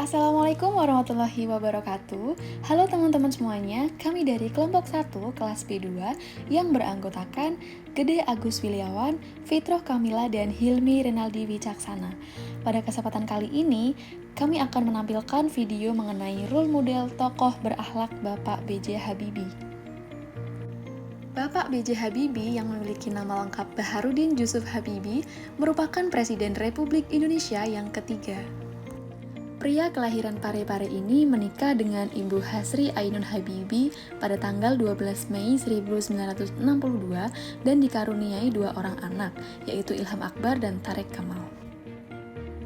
Assalamualaikum warahmatullahi wabarakatuh. Halo teman-teman semuanya, kami dari kelompok 1 kelas B2 yang beranggotakan Gede Agus Wiliawan, Fitroh Kamila, dan Hilmi Renaldi Wicaksana. Pada kesempatan kali ini, kami akan menampilkan video mengenai role model tokoh berakhlak Bapak B.J. Habibie. Bapak B.J. Habibie yang memiliki nama lengkap Baharudin Jusuf Habibie merupakan Presiden Republik Indonesia yang ketiga. Pria kelahiran Parepare ini menikah dengan Ibu Hasri Ainun Habibie pada tanggal 12 Mei 1962 dan dikaruniai dua orang anak, yaitu Ilham Akbar dan Tareq Kamal.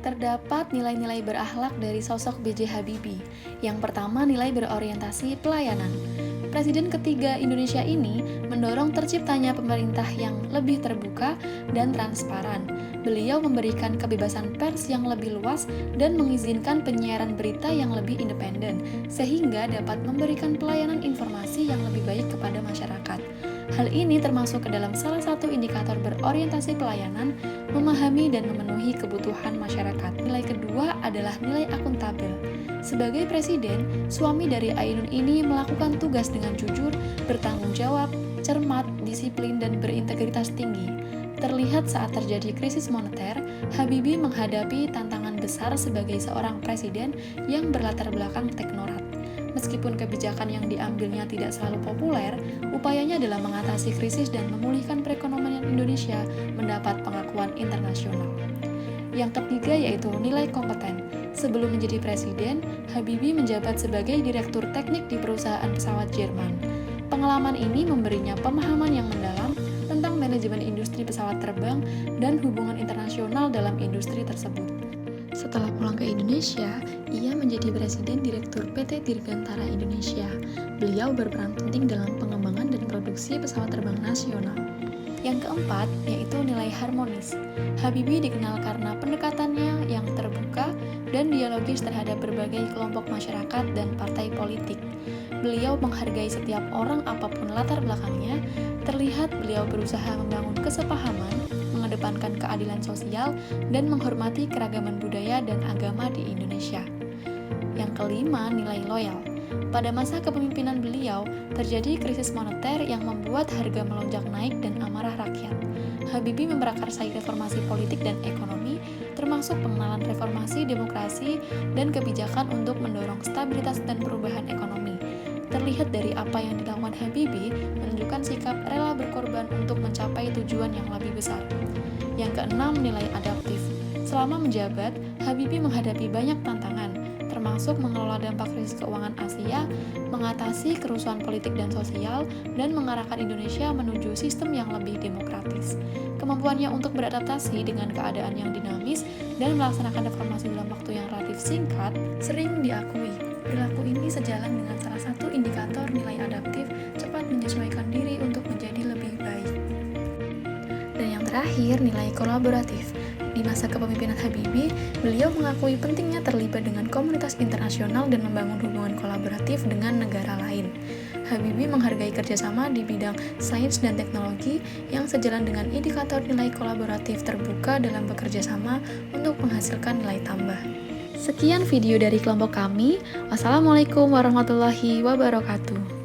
Terdapat nilai-nilai berakhlak dari sosok B.J. Habibie. Yang pertama, nilai berorientasi pelayanan. Presiden ketiga Indonesia ini mendorong terciptanya pemerintah yang lebih terbuka dan transparan. Beliau memberikan kebebasan pers yang lebih luas dan mengizinkan penyiaran berita yang lebih independen, sehingga dapat memberikan pelayanan informasi yang lebih baik kepada masyarakat. Hal ini termasuk ke dalam salah satu indikator berorientasi pelayanan, memahami dan memenuhi kebutuhan masyarakat. Nilai kedua adalah nilai akuntabel. Sebagai presiden, suami dari Ainun ini melakukan tugas dengan jujur, bertanggung jawab, cermat, disiplin, dan berintegritas tinggi. Terlihat saat terjadi krisis moneter, Habibie menghadapi tantangan besar sebagai seorang presiden yang berlatar belakang teknokrat. Meskipun kebijakan yang diambilnya tidak selalu populer, upayanya dalam mengatasi krisis dan memulihkan perekonomian Indonesia mendapat pengakuan internasional. Yang ketiga yaitu nilai kompeten. Sebelum menjadi presiden, Habibie menjabat sebagai direktur teknik di perusahaan pesawat Jerman. Pengalaman ini memberinya pemahaman yang mendalam tentang manajemen industri pesawat terbang dan hubungan internasional dalam industri tersebut. Setelah pulang ke Indonesia, ia menjadi Presiden Direktur PT Dirgantara Indonesia. Beliau berperan penting dalam pengembangan dan produksi pesawat terbang nasional. Yang keempat, yaitu nilai harmonis. Habibie dikenal karena pendekatannya yang terbuka dan dialogis terhadap berbagai kelompok masyarakat dan partai politik. Beliau menghargai setiap orang apapun latar belakangnya. Terlihat beliau berusaha membangun kesepahaman, mengedepankan keadilan sosial, dan menghormati keragaman budaya dan agama di Indonesia. Yang kelima, nilai loyal. Pada masa kepemimpinan beliau, terjadi krisis moneter yang membuat harga melonjak naik dan amarah rakyat. Habibie memprakarsai reformasi politik dan ekonomi, termasuk pengenalan reformasi, demokrasi, dan kebijakan untuk mendorong stabilitas dan perubahan ekonomi. Terlihat dari apa yang dilakukan Habibie menunjukkan sikap rela berkorban untuk mencapai tujuan yang lebih besar. Yang keenam, nilai adaptif. Selama menjabat, Habibie menghadapi banyak tantangan, termasuk mengelola dampak krisis keuangan Asia, mengatasi kerusuhan politik dan sosial, dan mengarahkan Indonesia menuju sistem yang lebih demokratis. Kemampuannya untuk beradaptasi dengan keadaan yang dinamis dan melaksanakan reformasi dalam waktu yang relatif singkat sering diakui. Perilaku ini sejalan dengan salah satu indikator nilai adaptif, cepat menyesuaikan diri untuk menjadi lebih baik. Dan yang terakhir, nilai kolaboratif. Di masa kepemimpinan Habibie, beliau mengakui pentingnya terlibat dengan komunitas internasional dan membangun hubungan kolaboratif dengan negara lain. Habibie menghargai kerjasama di bidang sains dan teknologi yang sejalan dengan indikator nilai kolaboratif terbuka dalam bekerja sama untuk menghasilkan nilai tambah. Sekian video dari kelompok kami. Wassalamualaikum warahmatullahi wabarakatuh.